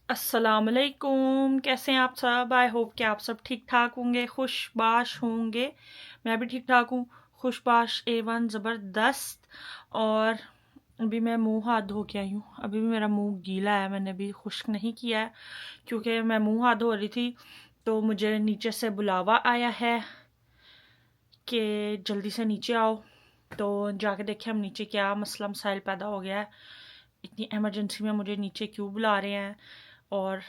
अस्सलामुअलैकुम, कैसे हैं आप सब। आई होप कि आप सब ठीक ठाक होंगे, खुशबाश होंगे। मैं भी ठीक ठाक हूँ, खुशबाश A1 ज़बरदस्त। और अभी मैं मुंह हाथ धो के आई हूँ। अभी भी मेरा मुंह गीला है, मैंने अभी खुश्क नहीं किया है क्योंकि मैं मुंह हाथ धो रही थी तो मुझे नीचे से बुलावा आया है कि जल्दी से नीचे आओ। तो जाके देखे हम नीचे क्या मसला मसाइल पैदा हो गया है, इतनी इमरजेंसी में मुझे नीचे क्यों बुला रहे हैं। और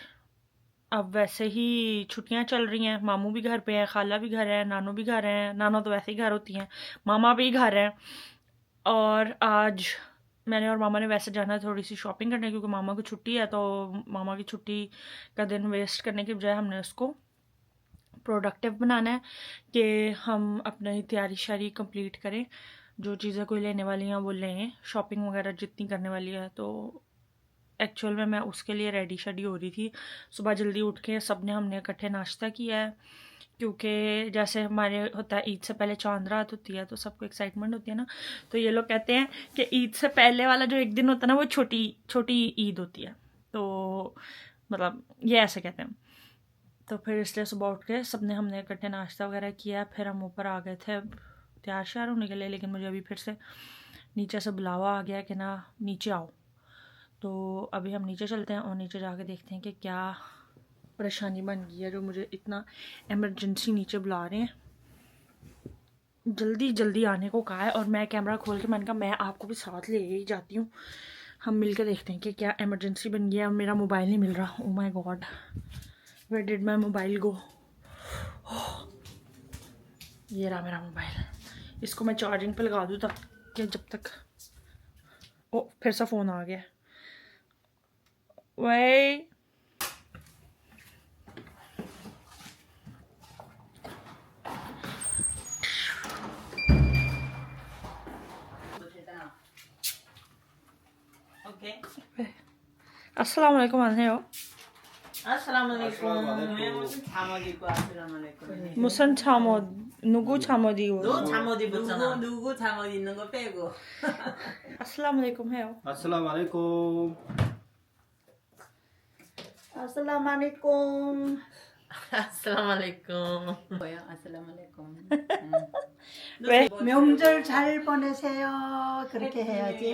अब वैसे ही छुट्टियां चल रही हैं, मामू भी घर पे हैं, खाला भी घर है, नानू भी घर हैं। नानो तो वैसे ही घर होती हैं, मामा भी घर हैं। और आज मैंने और मामा ने वैसे जाना है थोड़ी सी शॉपिंग करने क्योंकि मामा की छुट्टी है। तो मामा की छुट्टी का दिन वेस्ट करने की बजाय हमने उसको प्रोडक्टिव बनाना है कि हम अपनी तैयारी शारी कंप्लीट करें। जो चीज़ें कोई लेने वाली हैं वो लें, शॉपिंग वगैरह जितनी करने वाली है। तो एक्चुअल में मैं उसके लिए रेडी शेडी हो रही थी। सुबह जल्दी उठ के सब ने हमने इकट्ठे नाश्ता किया है क्योंकि जैसे हमारे होता है ईद से पहले चांद रात होती है तो सबको एक्साइटमेंट होती है ना। तो ये लोग कहते हैं कि ईद से पहले वाला जो एक दिन होता है ना वो छोटी छोटी ईद होती है। तो मतलब ये ऐसे कहते हैं। तो फिर इसलिए सुबह उठ के सब ने हमने इकट्ठे नाश्ता वगैरह किया। फिर हम ऊपर आ गए थे तैयार श्यार होने के लिए, लेकिन मुझे अभी फिर से नीचे से बुलावा आ गया कि ना नीचे आओ। तो अभी हम नीचे चलते हैं और नीचे जाके देखते हैं कि क्या परेशानी बन गई है जो मुझे इतना इमरजेंसी नीचे बुला रहे हैं। जल्दी जल्दी आने को कहा है और मैं कैमरा खोल के मैंने कहा मैं आपको भी साथ ले ही जाती हूँ, हम मिल के देखते हैं कि क्या इमरजेंसी बन गई है। मेरा मोबाइल नहीं मिल रहा। Oh my god, where did my mobile go. ये रहा मेरा मोबाइल, इसको मैं चार्जिंग पे लगा दूँ तब कि जब तक। ओ फिर से फ़ोन आ गया। वही अस्सलाम वालेकुम 안녕하세요. 무슨 잠옷? 누구 잠옷이요? 너 잠옷 입었잖아. 누구 잠옷 있는 거 빼고. अस्सलाम वालेकुम 해요. अस्सलाम वालेकुम। अस्सलामुअलैकुम। 아슬라말레이쿰. 뭐야? 아슬라말레이쿰. 왜? 명절 잘 보내세요. 그렇게 해야지.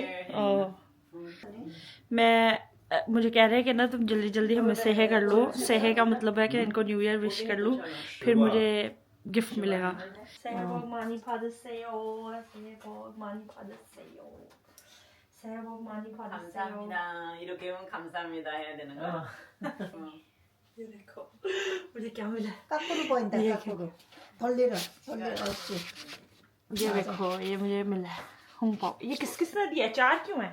मुझे कह रहे हैं कि ना तुम जल्दी जल्दी हमें सेहे कर लो। सेहे का मतलब है कि इनको न्यू ईयर विश कर लूँ, फिर मुझे गिफ्ट मिलेगा। 새해 복 많이 받으세요. 새해 복 많이 받으세요. 새해 복 많이 받으세요. 감사합니다. 이렇게 하면 감사합니다 해야 되는 거야. ये देखो मुझे क्या मिला है। 까꾸로 보인다. 예, 까꾸로. 돌리라. 옳지. ये देखो ये मुझे मिला है होंगपाओ। ये किस किसने दिया? चार क्यों है?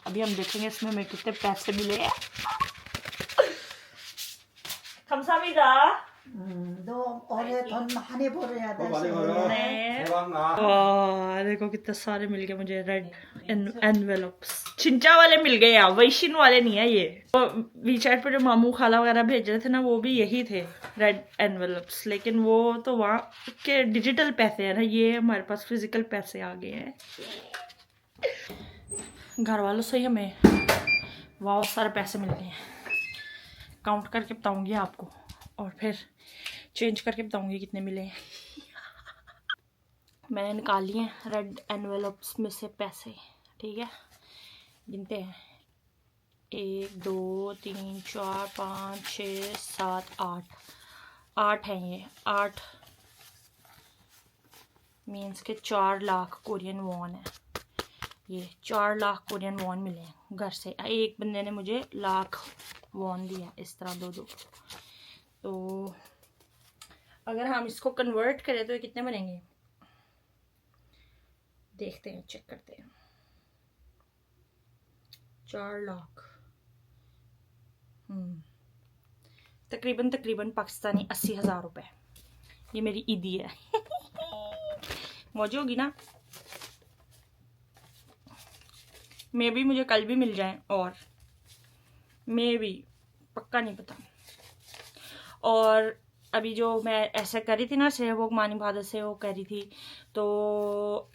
अभी हम देखेंगे इसमें हमें कितने पैसे मिले हैं। 감사합니다. 너 올해 돈 많이 벌어야 돼. 많이 벌어. 네। 대박 나। वाह देखो कितने सारे मिल गए मुझे रेड एनवेलप्स। चिंचा वाले मिल गए यार, वैशिन वाले नहीं है ये। तो वीचैट पर जो मामू खाला वगैरह भेज रहे थे ना वो भी यही थे रेड एनवेलप्स, लेकिन वो तो वहाँ के डिजिटल पैसे है ना, ये हमारे पास फिजिकल पैसे आ गए हैं। घर वालों से ही हमें बहुत सारे पैसे मिल गए हैं। काउंट करके बताऊंगी आपको और फिर चेंज करके बताऊंगी कितने मिले हैं। मैंने निकाल लिए रेड एनवेलप्स में से पैसे, ठीक है। गिनते हैं 1 2 3 4 5 6 7 8 8 हैं ये। 8 मीन्स के 4 लाख कोरियन वॉन है। ये 4 लाख कोरियन वॉन मिले हैं घर से। एक बंदे ने मुझे लाख वॉन दिया, इस तरह दो दो। तो अगर हम इसको कन्वर्ट करें तो ये कितने बनेंगे देखते हैं, चेक करते हैं। 4 लाख तकरीबन तकरीबन पाकिस्तानी 80,000 रुपये। ये मेरी ईदी है। मौज होगी ना। मे भी मुझे कल भी मिल जाए और मे भी पक्का नहीं पता। और अभी जो मैं ऐसा कर रही थी ना सेहे 복 많이 받으세요 कह रही थी, तो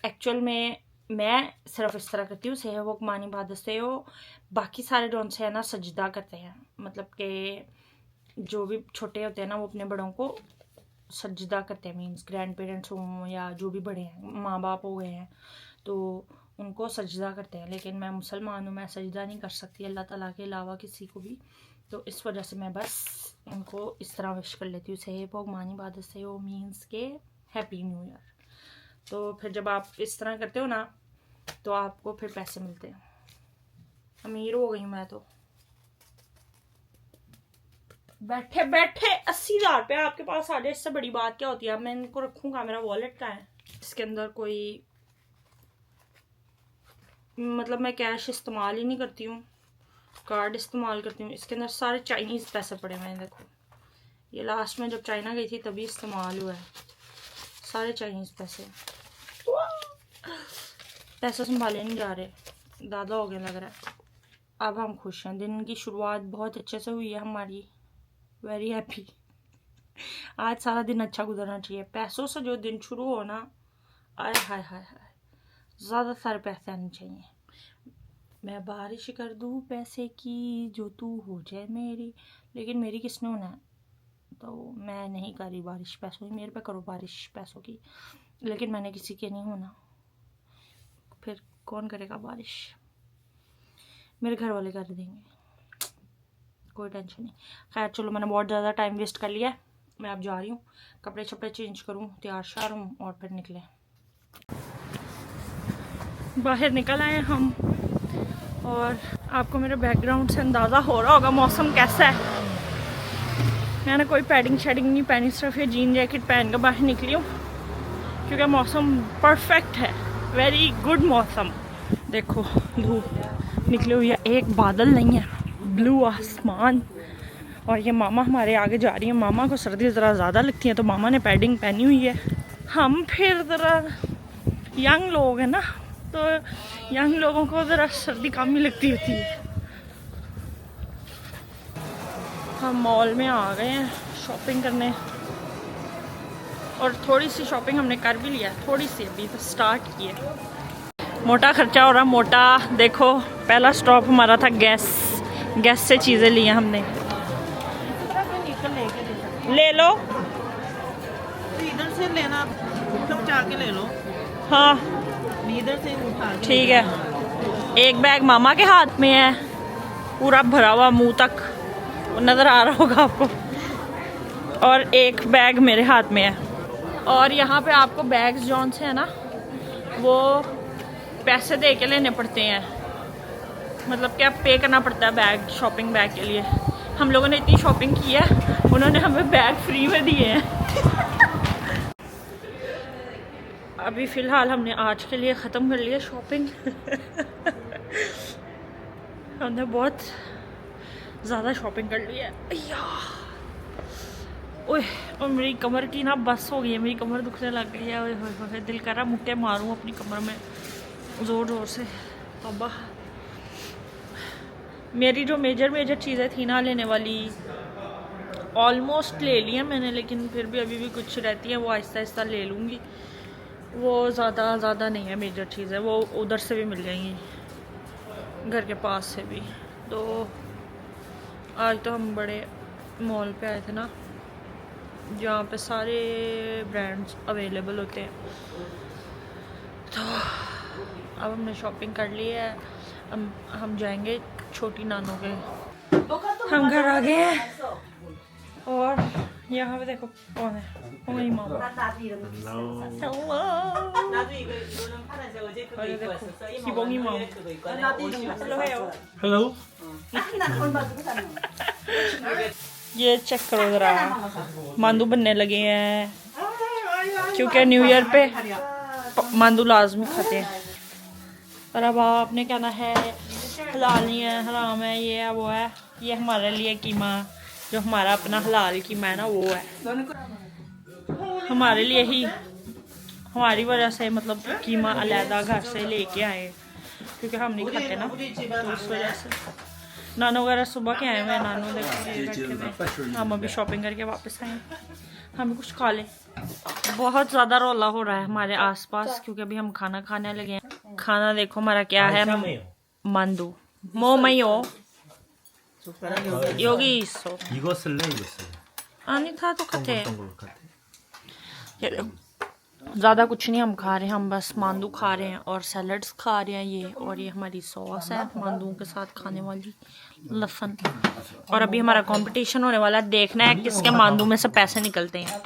एक्चुअल में मैं सिर्फ इस तरह करती हूँ सेहे 복 많이 받으세요। बाकी सारे डॉन से है ना सजदा करते हैं, मतलब कि जो भी छोटे होते हैं ना वो अपने बड़ों को सजदा करते हैं, मीन्स ग्रैंड पेरेंट्स हों या जो भी बड़े हैं, माँ बाप हो गए हैं तो उनको सजदा करते हैं। लेकिन मैं मुसलमान हूँ, मैं सजदा नहीं कर सकती अल्लाह ताला के अलावा किसी को भी, तो इस वजह से मैं बस उनको इस तरह विश कर लेती हूँ, से भगवान इबादत से हो, मीन्स के हैप्पी न्यू ईयर। तो फिर जब आप इस तरह करते हो ना तो आपको फिर पैसे मिलते हैं। अमीर हो गई मैं तो। बैठे बैठे 80,000 रुपया आपके पास आ जाए, इससे बड़ी बात क्या होती है। अब मैं इनको रखूंगा, मेरा वॉलेट का है, इसके अंदर कोई मतलब मैं कैश इस्तेमाल ही नहीं करती हूँ, कार्ड इस्तेमाल करती हूँ। इसके अंदर सारे चाइनीज़ पैसे पड़े हुए हैं, देखो ये लास्ट में जब चाइना गई थी तभी इस्तेमाल हुआ है, सारे चाइनीज़ पैसे। पैसे संभाले नहीं जा रहे, ज़्यादा हो गया लग रहा है। अब हम खुश हैं, दिन की शुरुआत बहुत अच्छे से हुई है हमारी, वेरी हैप्पी। आज सारा दिन अच्छा गुजरना चाहिए। पैसों से जो दिन शुरू हो ना, आय हाय हाय हाय, ज़्यादा सारे पैसे आने चाहिए। मैं बारिश कर दूँ पैसे की जो तू हो जाए मेरी, लेकिन मेरी किसने होना है, तो मैं नहीं कर रही बारिश पैसों की। मेरे पे करो बारिश पैसों की, लेकिन मैंने किसी के नहीं होना, फिर कौन करेगा बारिश, मेरे घर वाले कर देंगे, कोई टेंशन नहीं। खैर चलो, मैंने बहुत ज़्यादा टाइम वेस्ट कर लिया है, मैं अब जा रही हूँ, कपड़े शपड़े चेंज करूँ, तैयार शार हूँ और फिर निकले। बाहर निकल आए हम, और आपको मेरे बैकग्राउंड से अंदाज़ा हो रहा होगा मौसम कैसा है। मैंने कोई पैडिंग शेडिंग नहीं पहनी, सिर्फ ये जीन जैकेट पहन कर बाहर निकली हूँ क्योंकि मौसम परफेक्ट है, वेरी गुड मौसम। देखो धूप निकली हुई है, एक बादल नहीं है, ब्लू आसमान। और ये मामा हमारे आगे जा रही है, मामा को सर्दी ज़रा ज़्यादा लगती है तो मामा ने पैडिंग पहनी हुई है। हम फिर ज़रा यंग लोग हैं ना, तो यंग लोगों को ज़रा सर्दी कम ही लगती होती है। हम मॉल में आ गए हैं शॉपिंग करने, और थोड़ी सी शॉपिंग हमने कर भी लिया, थोड़ी सी अभी तो स्टार्ट की है। मोटा खर्चा हो रहा, मोटा। देखो पहला स्टॉप हमारा था गैस, गैस से चीज़ें ली हैं हमने। ले लो, इधर से लेना, उठा के ले लो। हाँ इधर से उठा के। ठीक है। एक बैग मामा के हाथ में है, पूरा भरा हुआ मुंह तक, वो नज़र आ रहा होगा आपको, और एक बैग मेरे हाथ में है। और यहाँ पे आपको बैग्स जौन से है ना वो पैसे दे के लेने पड़ते हैं, मतलब कि आप पे करना पड़ता है बैग, शॉपिंग बैग के लिए। हम लोगों ने इतनी शॉपिंग की है, उन्होंने हमें बैग फ्री में दिए हैं। अभी फ़िलहाल हमने आज के लिए ख़त्म कर लिया शॉपिंग। हमने बहुत ज़्यादा शॉपिंग कर ली है। ओए, और मेरी कमर की ना बस हो गई है, मेरी कमर दुखने लग गई है। ओए दिल कर रहा मुक्के मारूं अपनी कमर में ज़ोर ज़ोर से। तौबा। मेरी जो मेजर चीज़ें थी ना लेने वाली, ऑलमोस्ट ले लिया मैंने, लेकिन फिर भी अभी भी कुछ रहती हैं, वो आहिस्ता आहिस्ता ले लूँगी। वो ज़्यादा नहीं है मेजर चीज़ें, वो उधर से भी मिल जाएंगी, घर के पास से भी। तो आज तो हम बड़े मॉल पे आए थे ना, जहाँ पे सारे ब्रांड्स अवेलेबल होते हैं। तो अब हमने शॉपिंग कर ली है, हम जाएंगे छोटी नानों के। हम घर आ गए हैं, और यहाँ पे देखो कौन है, मेरी मामा। हिबोंगी मामा। हेलो। ये चेक करो जरा, मांदू बनने लगे हैं क्योंकि न्यू ईयर पे मांदू लाजमी खाते हैं। और अब आपने कहना है हलाल नहीं है, हराम है, ये है वो है। ये हमारे लिए कीमा, जो हमारा अपना हलाल कीमा है ना, वो है हमारे लिए ही, हमारी वजह से मतलब कीमा अलहदा घर से लेके आए, क्योंकि हम नहीं खाते ना, तो उस वजह से। नानू वगैरह सुबह के आए हुए हैं, नानू देखो। हम अभी शॉपिंग करके वापस आए, हम कुछ खा लें। बहुत ज़्यादा रौला हो रहा है हमारे आसपास, क्योंकि अभी हम खाना खाने लगे हैं। खाना देखो हमारा क्या है, मांदू मोमयो 숟가락 여기 있어. 이거 쓸래 이거 쓸래? 아니 다 똑같아. 어떤 거 같아? ये देखो, ज़्यादा कुछ नहीं हम खा रहे हैं, हम बस मांदू खा रहे हैं और सैलड्स खा रहे हैं ये, और ये हमारी सॉस है मांदू के साथ खाने वाली, लहसुन। और अभी हमारा कंपटीशन होने वाला है, देखना है किसके मांदू में से पैसे निकलते हैं।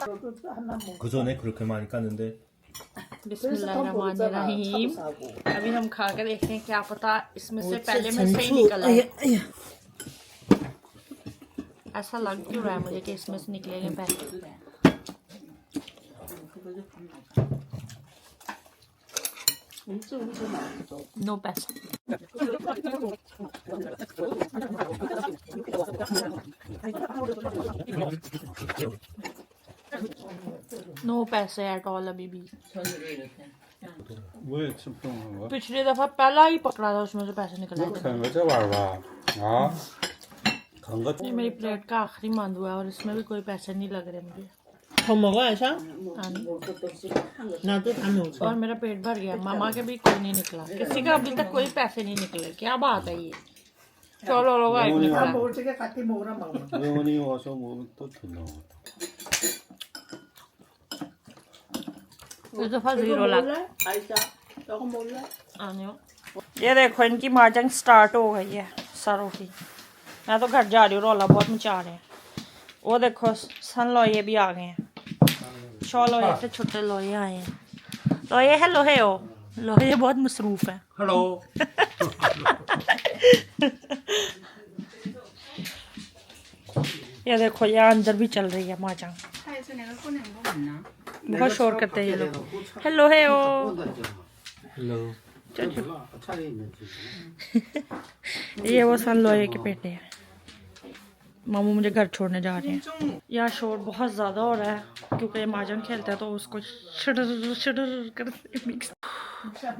그 전에 그렇게 많이 깠는데 बिस्मिल्लाहिर्रहमानिर्रहीम। अभी हम खा के देखते हैं, क्या पता इसमें से पहले में से ही निकल आए। ऐसा लग क्यों रहा है मुझे कि इसमें से निकलेंगे पैसे। नो पैसे। नो पैसे एट ऑल अभी भी। 왜 침통한 거야? पिछली दफा पहला ही पकड़ा था, उसमें से पैसे निकल आए थे। 생각해 봐봐. 아? 간거 ये मेरी प्लेट का आखिरी मांदू है और इसमें भी कोई पैसे नहीं लग रहे मुझे। 더 먹어 ऐसा? आनी। 나도 다 먹어. और मेरा पेट भर गया, मामा के भी कोई नहीं निकला, किसी का अभी तक कोई पैसे नहीं निकले, क्या बात है ये। चलो लोग आए 다 निकला। 먹을 적에 같이 먹으라 먹어. 영원히 와서 먹으면 또 더 나와. इस दफा जीरो लग। 아이사, 저거 몰라? आने हो। ये देखो इनकी मार्जिंग स्टार्ट हो गई है सरों की। मैं तो घर जा रही हूँ, रौला बहुत मचा रहे हैं। वो देखो सन लोये भी आ गए हैं, शौ लोये से छोटे लोये आए हैं। लोये है लोहे हो, लोये बहुत मसरूफ है। हेलो ये देखो ये अंदर भी चल रही है मार्जिंग, बहुत शोर करते हैं ये लोग। हेलो है ओ हेलो ये वो सन लोये के पेटे हैं। मामू मुझे घर छोड़ने जा रहे हैं। यहाँ शोर बहुत ज़्यादा हो रहा है क्योंकि ये माजन खेलता है तो उसको शडर शडर करते मिक्स,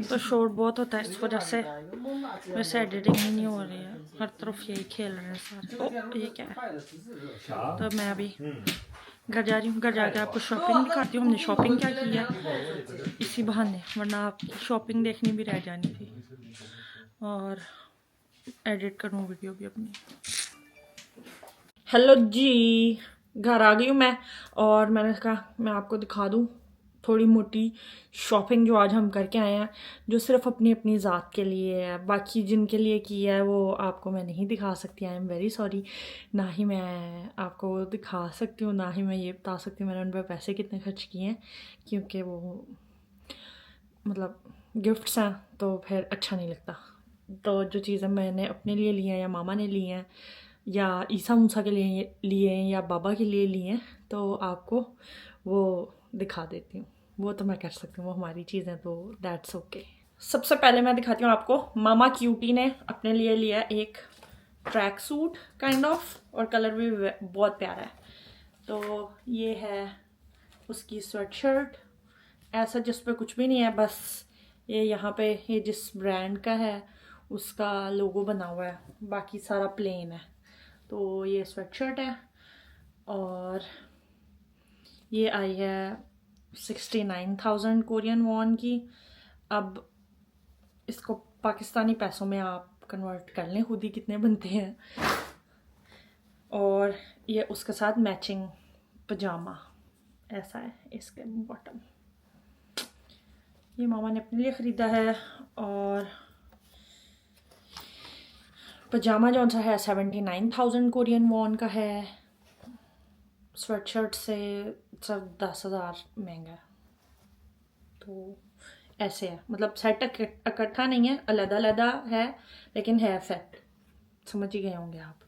तो शोर बहुत होता है, इस वजह से मेरे से एडिटिंग ही नहीं हो रही है। हर तरफ यही खेल रहे हैं सारे। ओ ये क्या है। तो मैं अभी घर जा रही हूँ, घर जाकर आपको शॉपिंग दिखाती हूँ। हमने शॉपिंग क्या की है इसी बहाने, वरना आपकी शॉपिंग देखनी भी रह जानी थी। और एडिट करूँ वीडियो भी अपनी। हेलो जी, घर आ गई हूँ मैं, और मैंने कहा मैं आपको दिखा दूँ थोड़ी मोटी शॉपिंग जो आज हम करके आए हैं, जो सिर्फ अपनी अपनी ज़ात के लिए है। बाकी जिनके लिए की है वो आपको मैं नहीं दिखा सकती, आई एम वेरी सॉरी। ना ही मैं आपको वो दिखा सकती हूँ, ना ही मैं ये बता सकती हूँ मैंने उन पर पैसे कितने खर्च किए हैं, क्योंकि वो मतलब गिफ्ट्स हैं तो फिर अच्छा नहीं लगता। तो जो चीज़ें मैंने अपने लिए ली हैं या मामा ने ली हैं या ईसा मूसा के लिए हैं या बाबा के लिए लिए हैं, तो आपको वो दिखा देती हूँ। वो तो मैं कर सकती हूँ, वो हमारी चीज़ें, तो दैट्स ओके। सबसे पहले मैं दिखाती हूँ आपको, मामा क्यूटी ने अपने लिए लिया एक ट्रैक सूट काइंड ऑफ, और कलर भी बहुत प्यारा है। तो ये है उसकी स्वेटशर्ट, ऐसा जिस पे कुछ भी नहीं है, बस ये यहाँ पे ये जिस ब्रांड का है उसका लोगो बना हुआ है, बाकी सारा प्लेन है। तो ये स्वेटशर्ट है और ये आई है 69,000 कोरियन वॉन की। अब इसको पाकिस्तानी पैसों में आप कन्वर्ट कर लें खुद ही कितने बनते हैं। और ये उसके साथ मैचिंग पजामा ऐसा है इसके बॉटम। ये मामा ने अपने लिए ख़रीदा है। और पजामा जो सा है 79,000 कोरियन वॉन का है। स्वेटशर्ट से सब 10,000 महंगा है। तो ऐसे है, मतलब सेट इकट्ठा नहीं है, अलग अलग है, लेकिन है सेट। समझ ही गए होंगे आप।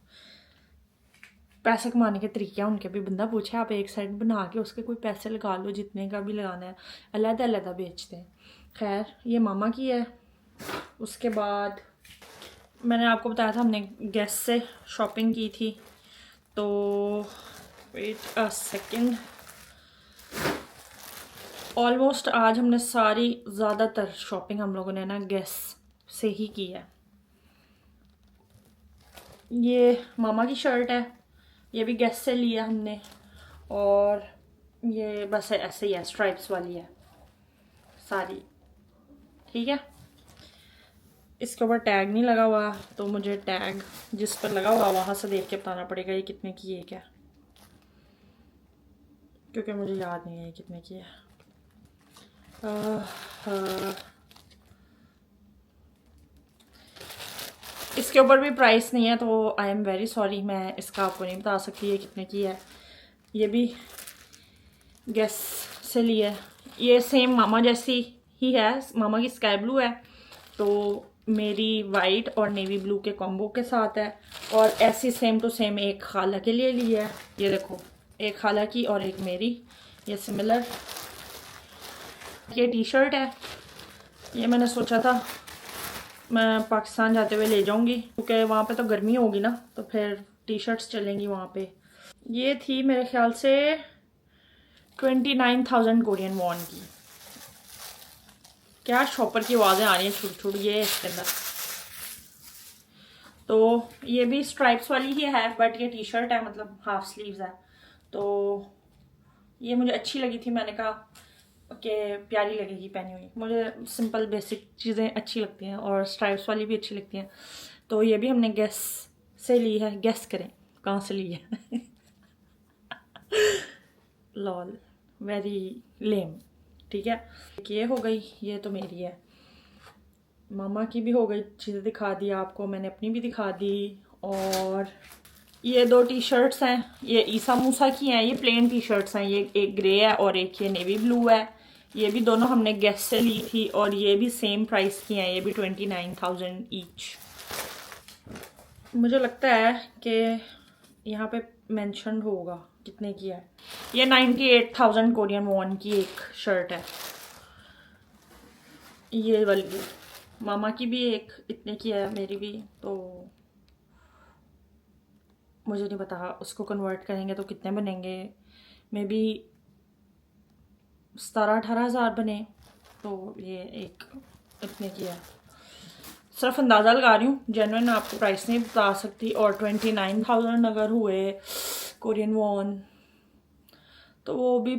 पैसे कमाने के तरीके हैं उनके भी, बंदा पूछे आप एक सेट बना के उसके कोई पैसे लगा लो, जितने का भी लगाना है, अलग अलग बेचते हैं। खैर ये मामा की है। उसके बाद मैंने आपको बताया था हमने गेस से शॉपिंग की थी, तो वेट अ सेकंड, ऑलमोस्ट आज हमने सारी ज़्यादातर शॉपिंग हम लोगों ने ना गेस से ही की है। ये मामा की शर्ट है, ये भी गेस से लिया हमने, और ये बस ऐसे ही है, स्ट्राइप्स वाली है सारी, ठीक है। इसके ऊपर टैग नहीं लगा हुआ, तो मुझे टैग जिस पर लगा हुआ वहाँ से देख के बताना पड़ेगा ये कितने की है क्या, क्योंकि मुझे याद नहीं है ये कितने की है। इसके ऊपर भी प्राइस नहीं है, तो आई एम वेरी सॉरी, मैं इसका आपको नहीं बता सकती ये कितने की है। ये भी गेस से ली है। ये सेम मामा जैसी ही है, मामा की स्काई ब्लू है, तो मेरी वाइट और नेवी ब्लू के कॉम्बो के साथ है। और ऐसी सेम टू सेम एक खाला के लिए ली है, ये देखो, एक खाला की और एक मेरी, ये सिमिलर। ये टी शर्ट है, ये मैंने सोचा था मैं पाकिस्तान जाते हुए ले जाऊंगी, क्योंकि वहाँ पे तो गर्मी होगी ना, तो फिर टी शर्ट्स चलेंगी वहाँ पे। ये थी मेरे ख्याल से 29,000 कोरियन वॉन की। क्या शॉपर की आवाज़ें आ रही हैं छोटी छोटी ये इसके अंदर। तो ये भी स्ट्राइप्स वाली ही है, बट ये टी शर्ट है, मतलब हाफ स्लीव्स है। तो ये मुझे अच्छी लगी थी, मैंने कहा कि प्यारी लगेगी पहनी हुई। मुझे सिंपल बेसिक चीज़ें अच्छी लगती हैं और स्ट्राइप्स वाली भी अच्छी लगती हैं। तो ये भी हमने गेस से ली है, गेस करें कहाँ से ली है। लॉल, वेरी लेम। ठीक है, ये हो गई, ये तो मेरी है। मामा की भी हो गई, चीज़ें दिखा दी आपको मैंने, अपनी भी दिखा दी। और ये दो टी शर्ट्स हैं, ये ईसा मूसा की हैं, ये प्लेन टी शर्ट्स हैं। ये एक ग्रे है और एक ये नेवी ब्लू है। ये भी दोनों हमने गेस से ली थी और ये भी सेम प्राइस की हैं, ये भी 29,000 ईच। मुझे लगता है कि यहाँ पे मेंशन होगा कितने की है। ये 98,000 कोरियन वॉन की एक शर्ट है, ये वाली। मामा की भी एक इतने की है, मेरी भी। तो मुझे नहीं पता उसको कन्वर्ट करेंगे तो कितने बनेंगे, मे बी 17-18 हज़ार बने। तो ये एक इतने की है, सिर्फ अंदाज़ा लगा रही हूँ, जेन्युइन आपको प्राइस नहीं बता सकती। और 29,000 अगर हुए कोरियन वॉन तो वो भी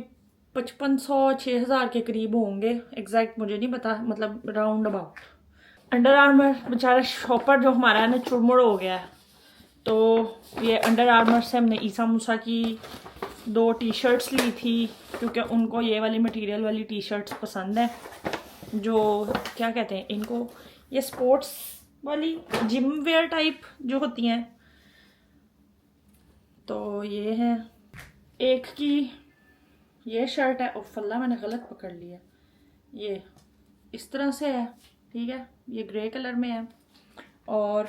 5,500-6,000 के करीब होंगे। एग्जैक्ट मुझे नहीं पता, मतलब राउंड अबाउट। अंडर आर्मर बेचारा शॉपर जो हमारा है ना चुरमुड़ हो गया है। तो ये अंडर आर्मर से हमने ईसा मूसा की 2 टी शर्ट्स ली थी, क्योंकि उनको ये वाली मटेरियल वाली टी शर्ट्स पसंद है, जो क्या कहते हैं इनको, ये स्पोर्ट्स वाली जिम वेयर टाइप जो होती हैं। तो ये है, एक की ये शर्ट है, फल्ला मैंने गलत पकड़ लिया, ये इस तरह से है, ठीक है, ये ग्रे कलर में है। और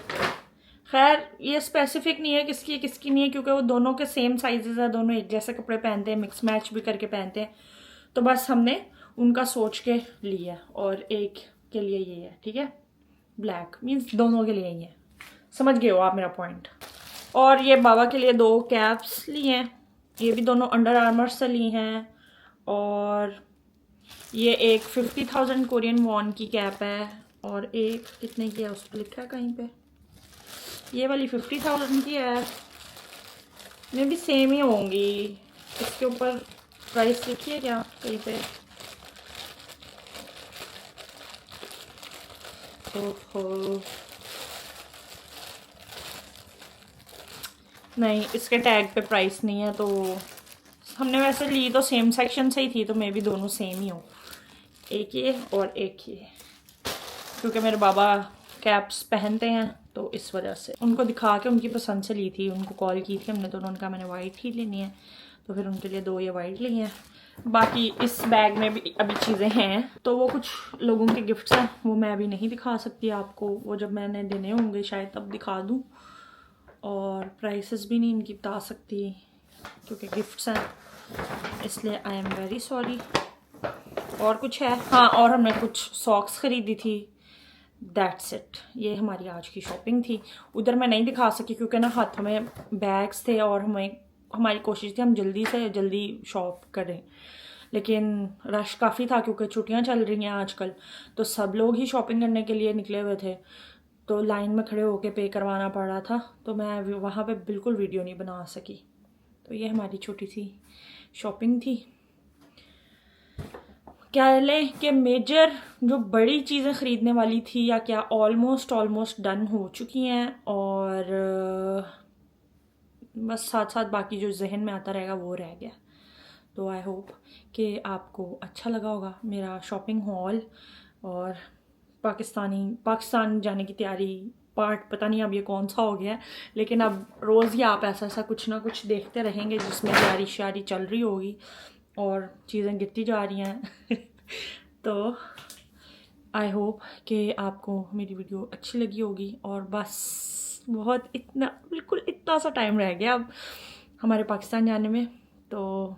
खैर ये स्पेसिफिक नहीं है किसकी किसकी नहीं है, क्योंकि वो दोनों के सेम साइजेस है, दोनों एक जैसे कपड़े पहनते हैं, मिक्स मैच भी करके पहनते हैं। तो बस हमने उनका सोच के लिया। और एक के लिए ये है, ठीक है, ब्लैक, मीन्स दोनों के लिए ही है, समझ गए हो आप मेरा पॉइंट। और ये बाबा के लिए 2 कैप्स ली हैं, ये भी दोनों अंडर आर्मर से ली हैं। और ये एक 50,000 कोरियन वॉन की कैप है, और एक कितने की है उस पर लिखा है कहीं पे, ये वाली 50,000 की है। मे भी सेम ही होंगी, इसके ऊपर प्राइस लिखी है क्या कहीं पे? ओहो नहीं, इसके टैग पे प्राइस नहीं है। तो हमने वैसे ली तो सेम सेक्शन से ही थी, तो मे भी दोनों सेम ही हो, एक ये और एक ये, क्योंकि मेरे बाबा कैप्स पहनते हैं तो इस वजह से उनको दिखा के उनकी पसंद से ली थी। उनको कॉल की थी हमने दोनों, उनका मैंने वाइट ही लेनी है, तो फिर उनके लिए 2 ये वाइट ली हैं। बाकी इस बैग में भी अभी चीज़ें हैं, तो वो कुछ लोगों के गिफ्ट्स हैं, वो मैं अभी नहीं दिखा सकती आपको, वो जब मैंने देने होंगे शायद तब दिखा दूँ। और प्राइसेस भी नहीं इनकी बता सकती क्योंकि गिफ्ट्स हैं, इसलिए आई एम वेरी सॉरी। और कुछ है, हाँ, और हमने कुछ सॉक्स ख़रीदी थी, दैट्स इट। ये हमारी आज की शॉपिंग थी। उधर मैं नहीं दिखा सकी क्योंकि ना हाथ में बैग्स थे और हमारी कोशिश थी हम जल्दी से जल्दी शॉप करें, लेकिन रश काफ़ी था क्योंकि छुट्टियां चल रही हैं आजकल, तो सब लोग ही शॉपिंग करने के लिए निकले हुए थे, तो लाइन में खड़े होके पे करवाना पड़ रहा था, तो मैं वहाँ पे बिल्कुल वीडियो नहीं बना सकी। तो ये हमारी छोटी सी शॉपिंग थी। कह लें कि मेजर जो बड़ी चीज़ें ख़रीदने वाली थी या क्या ऑलमोस्ट डन हो चुकी हैं, और बस साथ साथ बाकी जो जहन में आता रहेगा वो रह गया। तो आई होप कि आपको अच्छा लगा होगा मेरा शॉपिंग हॉल और पाकिस्तान जाने की तैयारी पार्ट। पता नहीं अब ये कौन सा हो गया है, लेकिन अब रोज़ ही आप ऐसा कुछ ना कुछ देखते रहेंगे जिसमें तैयारी शारी चल रही होगी और चीज़ें गिरती जा रही हैं। तो आई होप कि आपको मेरी वीडियो अच्छी लगी होगी, और बस बहुत बिल्कुल इतना सा टाइम रह गया अब हमारे पाकिस्तान जाने में। तो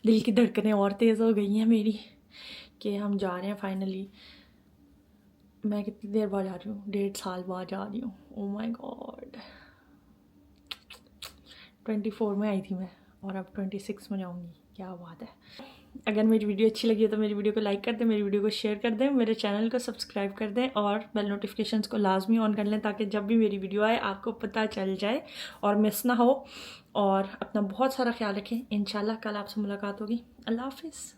दिल की धड़कनें और तेज़ हो गई हैं मेरी कि हम जा रहे हैं फाइनली। मैं कितनी देर बाद जा रही हूँ, 1.5 साल बाद जा रही हूँ। ओ माय गॉड, 24 में आई थी मैं और अब 26 में जाऊँगी, क्या बात है। अगर मेरी वीडियो अच्छी लगी है तो मेरी वीडियो को लाइक कर दें, मेरी वीडियो को शेयर कर दें, मेरे चैनल को सब्सक्राइब कर दें और बेल नोटिफिकेशंस को लाजमी ऑन कर लें ताकि जब भी मेरी वीडियो आए आपको पता चल जाए और मिस ना हो। और अपना बहुत सारा ख्याल रखें। इंशाल्लाह कल आपसे मुलाकात होगी। अल्लाह हाफिज़।